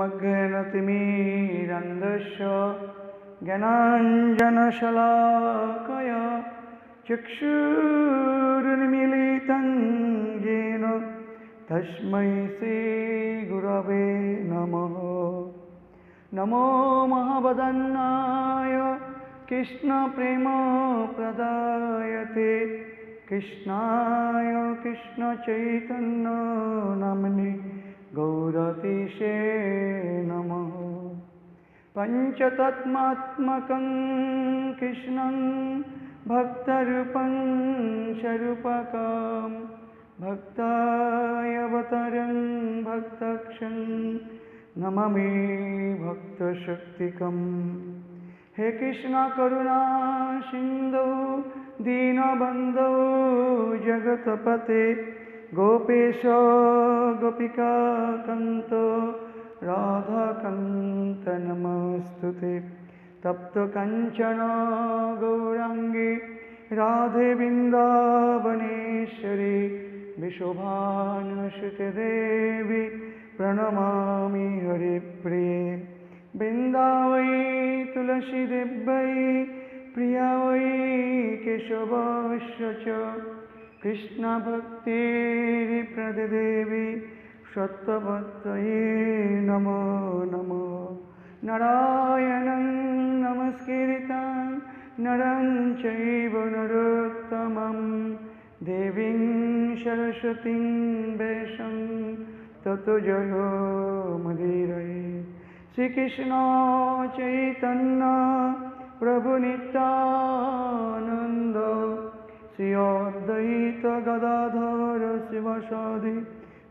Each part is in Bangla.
अज्ञानतिमिरन्धस्य ज्ञानाञ्जनशलाकया चक्षुरुन्मीलितं येन तस्मै श्रीगुरवे नमः। नमो महावदन्नाय कृष्णप्रेमप्रदायते कृष्णाय कृष्णचैतन्य नाम्ने गौरतीशे नमः। पञ्चतत्त्वात्मकं कृष्णं भक्तरूपं स्वरूपकं भक्तावतारं भक्तक्षं नमामि भक्तशक्तिकम्। हे कृष्ण करुणा सिन्धु दीनबन्धो जगत्पते गोपेश गोपिकान्त राधाकान्त नमस्तुते। तप्त काञ्चन गौराङ्गी राधे वृन्दावनेश्वरी विशोभानुसुते देवी प्रणमामि हरिप्रिये। वृन्दावै तुलसी देव्यै प्रिया वै केशवस्य च कृष्ण भक्तिप्रददेवी सत्त्ववत्यै नमो नमः। नारायणं नमस्कृतं नरं चैव नरोत्तमं देवीं सरस्वतीं व्यासं ततो जयमुदीरये। श्रीकृष्ण चैतन्य प्रभु नित्यानन्द श्री अद्वैत गदाधर शिवासादि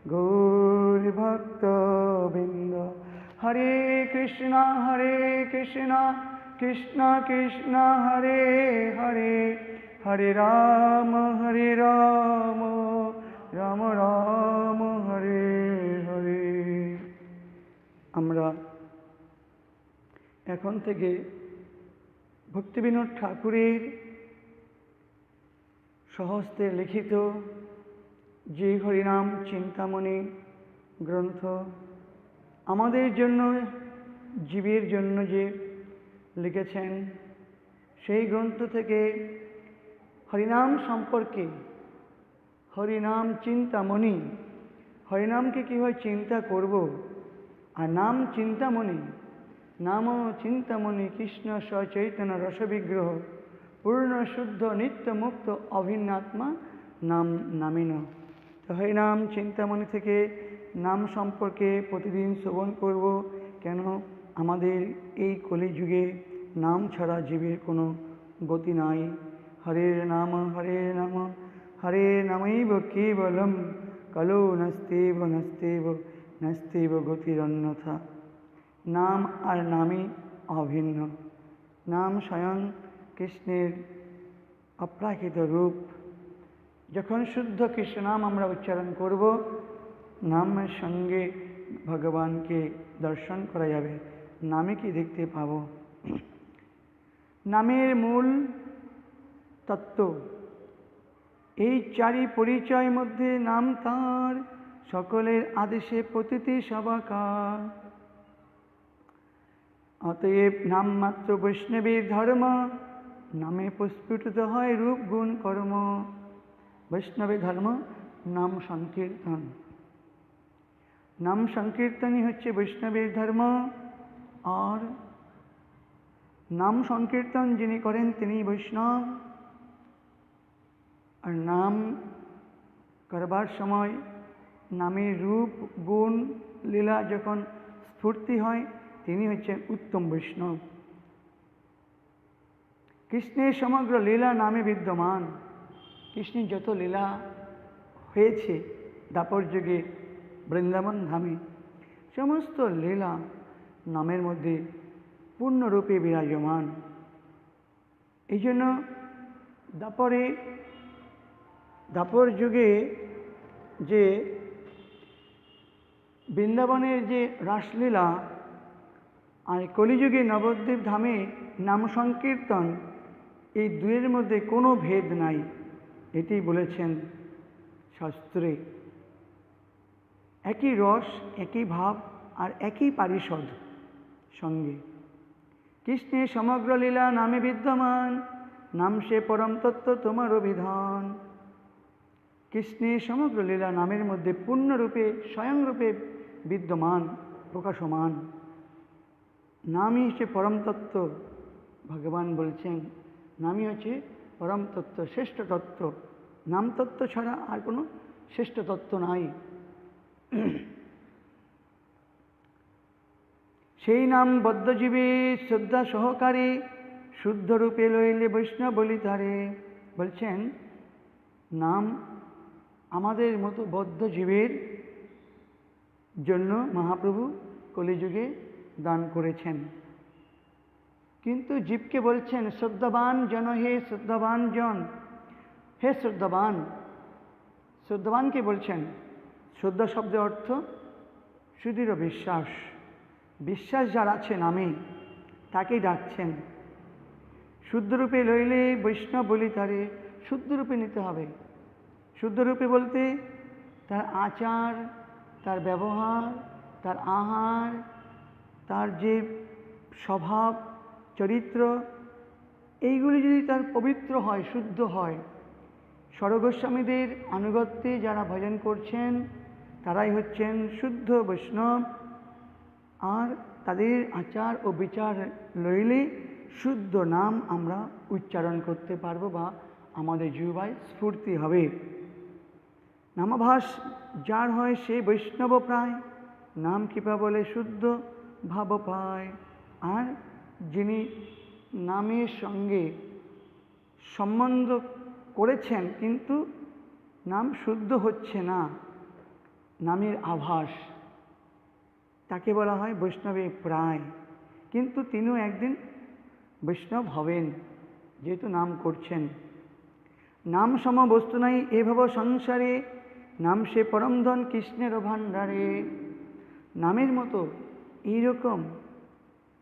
गौरभक्तवृन्द। हरे कृष्ण कृष्ण कृष्ण हरे हरे हरे राम राम राम हरे हरे। আমরা এখন থেকে ভক্তিবিনোদ ঠাকুরের স্বহস্তে লিখিত যে হরিনাম চিন্তামণি গ্রন্থ আমাদের জন্য জীবের জন্য যে লিখেছেন, সেই গ্রন্থ থেকে হরিনাম সম্পর্কে, হরিনাম চিন্তামণি, হরিনামকে কীভাবে চিন্তা করব, আর নাম চিন্তামণি, নাম চিন্তামণি কৃষ্ণ সচৈতন্য রসবিগ্রহ পূর্ণ শুদ্ধ নিত্য মুক্ত অভিন্নাত্মা নাম নামিন। তো হরিনাম চিন্তামণি থেকে নাম সম্পর্কে প্রতিদিন শ্রবণ করব। কেন আমাদের এই কলিযুগে নাম ছাড়া জীবের কোনো গতি নাই। হরের নাম হরে নামৈব কেবলম কলো নস্তেব গতিরন্যথা। নাম আর নামই অভিন্ন। নাম স্বয়ং কৃষ্ণের অপ্রাকৃত রূপ। যখন শুদ্ধ কৃষ্ণ নাম আমরা উচ্চারণ করব, নামের সঙ্গে ভগবানকে দর্শন করা যাবে, নামে কি দেখতে পাব। নামের মূল তত্ত্ব এই চারি পরিচয় মধ্যে নাম তার সকলের আদেশে প্রতিটি সবাকার। অতএব নাম মাত্র বৈষ্ণবের ধর্ম, নামে প্রস্ফুটিত হয় রূপ গুণ কর্ম। বৈষ্ণবের ধর্ম নাম সংকীর্তন, নাম সংকীর্তনই হচ্ছে বৈষ্ণবের ধর্ম। আর নাম সংকীর্তন যিনি করেন তিনি বৈষ্ণব। আর নাম করবার সময় নামের রূপ গুণ লীলা যখন স্ফূর্তি হয়, তিনি হচ্ছেন উত্তম বৈষ্ণব। কৃষ্ণের সমগ্র লীলা নামে বিদ্যমান। কৃষ্ণের যত লীলা হয়েছে দ্বাপর যুগে বৃন্দাবন ধামে, সমস্ত লীলা নামের মধ্যে পূর্ণরূপে বিরাজমান। এই জন্য দ্বাপর যুগে যে বৃন্দাবনের যে রাসলীলা আর কলিযুগে নবদ্বীপ ধামে নাম সংকীর্তন, এই দুয়ের মধ্যে কোনো ভেদ নাই, এটি বলেছেন শাস্ত্রে। একই রস, একই ভাব, আর একই পারিষদ সঙ্গে। কৃষ্ণের সমগ্র লীলা নামে বিদ্যমান, নাম সে পরম তত্ত্ব তোমার অভিধান। কৃষ্ণের সমগ্র লীলা নামের মধ্যে পূর্ণরূপে স্বয়ংরূপে বিদ্যমান, প্রকাশমান। নামই হচ্ছে পরম তত্ত্ব। ভগবান বলছেন নামই হচ্ছে পরম তত্ত্ব, শ্রেষ্ঠ তত্ত্ব। নাম তত্ত্ব ছাড়া আর কোনো শ্রেষ্ঠ তত্ত্ব নাই। সেই নাম বদ্ধজীবী শ্রদ্ধা সহকারী, শুদ্ধ রূপে লইলে বৈষ্ণব বলি তারে। বলছেন নাম আমাদের মতো বদ্ধজীবের জন্য মহাপ্রভু কলিযুগে দান করেছেন। কিন্তু জীবকে বলছেন শ্রদ্ধাবান জন, হে শ্রদ্ধাবান জন, হে শ্রদ্ধাবান। শ্রদ্ধাবানকে বলছেন, শ্রদ্ধা শব্দের অর্থ সুদৃঢ় বিশ্বাস। বিশ্বাস যার আছে নামে তাকেই ডাকছেন। শুদ্ধরূপে লইলে বৈষ্ণব বলি তারে। শুদ্ধরূপে নিতে হবে। শুদ্ধরূপে বলতে তার আচার, তার ব্যবহার, তার আহার, তার যে স্বভাব চরিত্র, এইগুলি যদি তার পবিত্র হয়, শুদ্ধ হয়, স্বরগোস্বামীদের আনুগত্যে যারা ভজন করছেন তারাই হচ্ছেন শুদ্ধ বৈষ্ণব। আর তাদের আচার ও বিচার লইলে শুদ্ধ নাম আমরা উচ্চারণ করতে পারবো বা আমাদের জিহ্বায় স্ফূর্তি হবে। নামাভাস যার হয় সে বৈষ্ণব প্রায়, নাম কৃপা বলে শুদ্ধ ভাব পায়। আর যিনি নামের সঙ্গে সম্বন্ধ করেছেন কিন্তু নাম শুদ্ধ হচ্ছে না, নামের আভাস, তাকে বলা হয় বৈষ্ণবে প্রায়। কিন্তু তিনিও একদিন বৈষ্ণব হবেন, যেহেতু নাম করছেন। নাম সম বস্তু নাই এভাবে সংসারে, নাম সে পরমধন কৃষ্ণের ভাণ্ডারে। নামের মতো এইরকম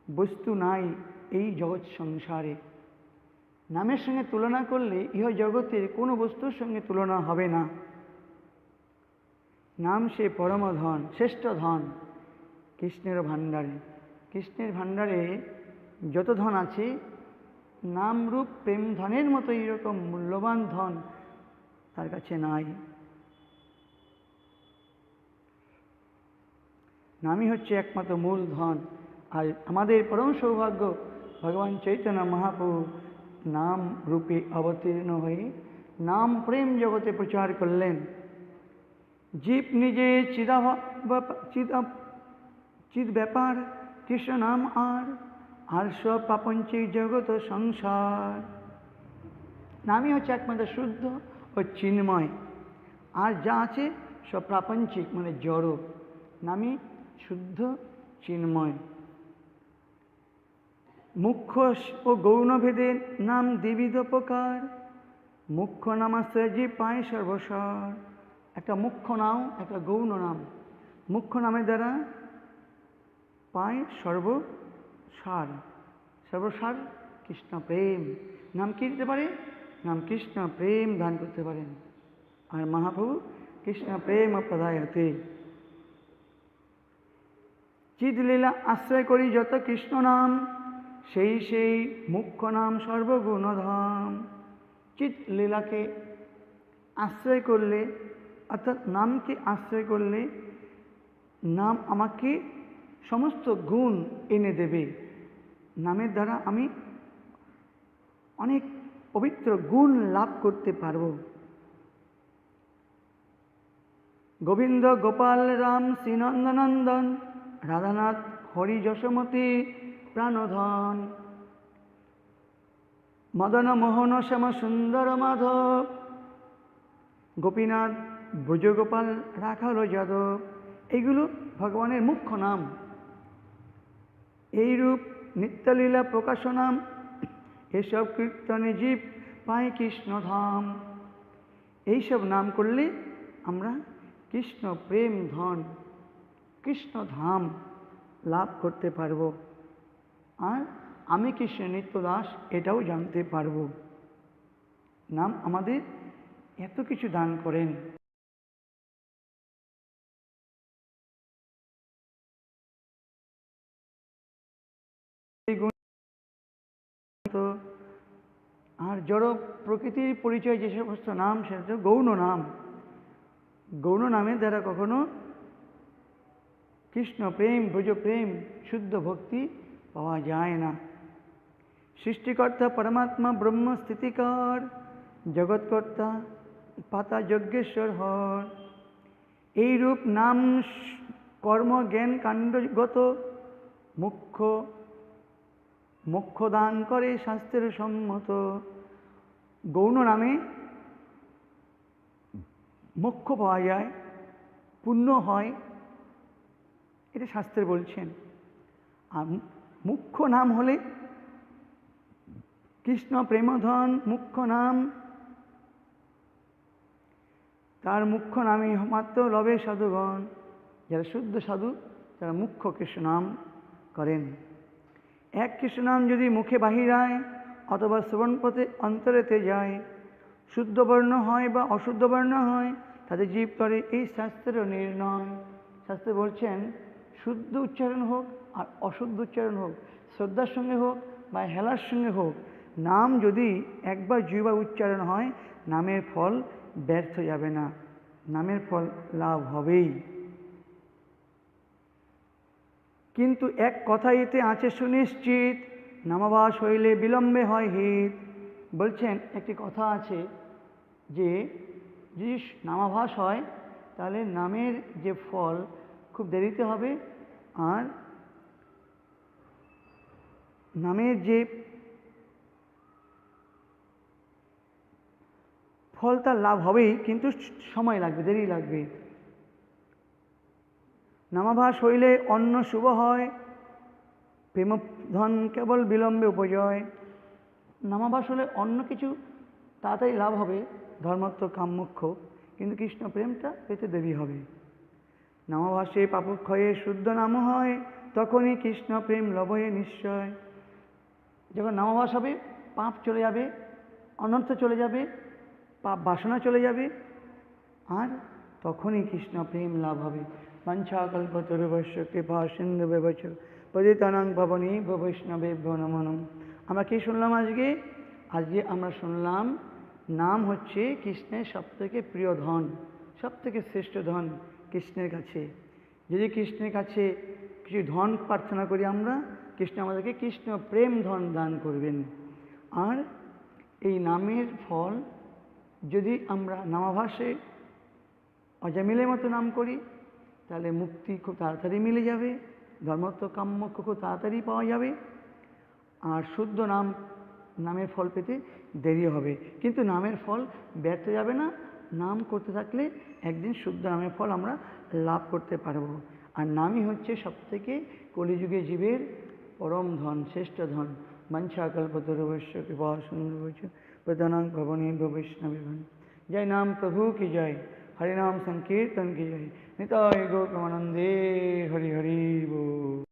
বস্তু নাই এই জগৎ সংসারে। নামের সঙ্গে তুলনা করলে ইহ জগতের কোনো বস্তুর সঙ্গে তুলনা হবে না। নাম সে পরম ধন, শ্রেষ্ঠ ধন কৃষ্ণের ভাণ্ডারে। কৃষ্ণের ভাণ্ডারে যত ধন আছে, নামরূপ প্রেম ধনের মতো এইরকম মূল্যবান ধন তার কাছে নাই। নামই হচ্ছে একমাত্র মূল ধন। আর আমাদের পরম সৌভাগ্য ভগবান চৈতন্য মহাপ্রভু নাম রূপে অবতীর্ণ হয়ে নাম প্রেম জগতে প্রচার করলেন। জীব নিজে চিদ ব্যাপার, কৃষ্ণ নাম আর সব প্রাপঞ্চিক জগৎ সংসার। নামই হচ্ছে একমাত্র শুদ্ধ ও চিন্ময়। আর যা আছে সব প্রাপঞ্চিক মানে জড়। নামই শুদ্ধ চিন্ময়। মুখ্য ও গৌণ ভেদে নাম দ্বিবিধ প্রকার, মুখ্য নামাশ্রয় যে পায় সর্বসার। একটা মুখ্য নাম, একটা গৌণ নাম। মুখ্য নামের দ্বারা পায় সর্বসার। সর্বসার কৃষ্ণ প্রেম। নাম কি দিতে পারে? নাম কৃষ্ণ প্রেম দান করতে পারেন। আর মহাপ্রভু কৃষ্ণ প্রেম প্রদায়তে। চিদ লীলা আশ্রয় করি যত কৃষ্ণ নাম, সেই মুখ্য নাম সর্বগুণধাম। চিদ লীলাকে আশ্রয় করলে, অর্থাৎ নামকে আশ্রয় করলে নাম আমাকে সমস্ত গুণ এনে দেবে। নামের দ্বারা আমি অনেক পবিত্র গুণ লাভ করতে পারব। গোবিন্দ গোপাল রাম শ্রীনন্দনন্দন, রাধানাথ হরি যশোমতী প্রাণধন, মদন মোহন শ্যাম সুন্দর মাধব, গোপীনাথ ব্রজগোপাল রাখাল যাদব। এইগুলো ভগবানের মুখ্য নাম। এইরূপ নিত্যলীলা প্রকাশ নাম, এসব কীর্তনে জীব পায় কৃষ্ণধাম। এইসব নাম করলে আমরা কৃষ্ণ প্রেম ধন, কৃষ্ণধাম লাভ করতে পারব। আর আমি কৃষ্ণ নিত্যদাস এটাও জানতে পারব। নাম আমাদের এত কিছু দান করেন। তো আর জড় প্রকৃতির পরিচয় যে সমস্ত নাম সেটা গৌণ নাম। গৌণ নামের দ্বারা কখনো কৃষ্ণ প্রেম, ব্রজ প্রেম, শুদ্ধ ভক্তি পাওয়া যায় না। সৃষ্টিকর্তা পরমাত্মা ব্রহ্ম স্থিতিকার, জগৎকর্তা পাতা যজ্ঞেশ্বর হর। এই রূপ নাম কর্ম জ্ঞান কাণ্ডগত মোক্ষ দান করে শাস্ত্রের সম্মত। গৌণ নামে মোক্ষ পাওয়া যায়, পুণ্য হয়, এটা শাস্ত্রে বলছেন। আর মুখ্য নাম হলে কৃষ্ণ প্রেমধন মুখ্য নাম, তার মুখ্য নামই মাত্র লবে সাধুগণ। যারা শুদ্ধ সাধু তারা মুখ্য কৃষ্ণ নাম করেন। এক কৃষ্ণ নাম যদি মুখে বাহিরায় অথবা শ্রবণপথে অন্তরেতে যায়, শুদ্ধ বর্ণ হয় বা অশুদ্ধ বর্ণ হয়, তাদের জীব করে এই শাস্ত্রের নির্ণয়। শাস্ত্রে বলছেন শুদ্ধ উচ্চারণ হোক আর অশুদ্ধ উচ্চারণ হোক, শ্রদ্ধার সঙ্গে হোক বা হেলার সঙ্গে হোক, নাম যদি একবার দুইবার উচ্চারণ হয়, নামের ফল ব্যর্থ যাবে না, নামের ফল লাভ হবেই। কিন্তু এক কথা এতে আছে সুনিশ্চিত, নামাভাস হইলে বিলম্বে হয় হিত। বলছেন একটি কথা আছে যে যদি নামাভাস হয় তাহলে নামের যে ফল খুব দেরিতে হবে, আর নামের যে ফল তার লাভ হবেই, কিন্তু সময় লাগবে, দেরি লাগবে। নামাভাস হইলে অন্য শুভ হয়, প্রেমধন কেবল বিলম্বে উপজয়। নামাভাস হলে অন্য কিছু তাড়াতাড়ি লাভ হবে, ধর্মার্থ কাম মোক্ষ, কিন্তু কৃষ্ণ প্রেমটা পেতে দেরি হবে। নামাভাসে পাপক্ষয়ে শুদ্ধ নাম হয়, তখনই কৃষ্ণ প্রেম লভয়ে নিশ্চয়। যখন নামাভাস হবে পাপ চলে যাবে, অনর্থ চলে যাবে, পাপ বাসনা চলে যাবে, আর তখনই কৃষ্ণ প্রেম লাভ হবে। বাঞ্ছাকল্পতরুভ্যশ্চ কৃপা সিন্ধুভ্যশ্চ পতিতানাং পাবনেভ্যো বৈষ্ণবেভ্যো নমো নমঃ। আমরা কি শুনলাম আজকে? আজকে আমরা শুনলাম নাম হচ্ছে কৃষ্ণের সবথেকে প্রিয় ধন, সবথেকে শ্রেষ্ঠ ধন কৃষ্ণের কাছে। যদি কৃষ্ণের কাছে কিছু ধন প্রার্থনা করি আমরা, কৃষ্ণ আমাদেরকে কৃষ্ণ প্রেম ধন দান করবেন। আর এই নামের ফল যদি আমরা নামাভাসে অজামিলের মতো নাম করি, তাহলে মুক্তি খুব তাড়াতাড়ি মিলে যাবে, ধর্মার্থ কাম্যক্ষ খুব তাড়াতাড়ি পাওয়া যাবে, আর শুদ্ধ নামের ফল পেতে দেরি হবে, কিন্তু নামের ফল ব্যর্থ যাবে না। নাম করতে থাকলে একদিন শুদ্ধ নামের ফল আমরা লাভ করতে পারব। আর নামই হচ্ছে সবথেকে কলিযুগে জীবের পরম ধন, শ্রেষ্ঠ ধন। বাঞ্ছাকল্পতরুভ্যশ্চ কৃপা সিন্ধুভ্যশ্চ পতিতানাং পাবনেভ্যো বৈষ্ণবেভ্যো। जय नाम प्रभु की जय, हरि नाम संकीर्तन की जय। निताय गौर प्रेमानंदे हरि हरि बोल।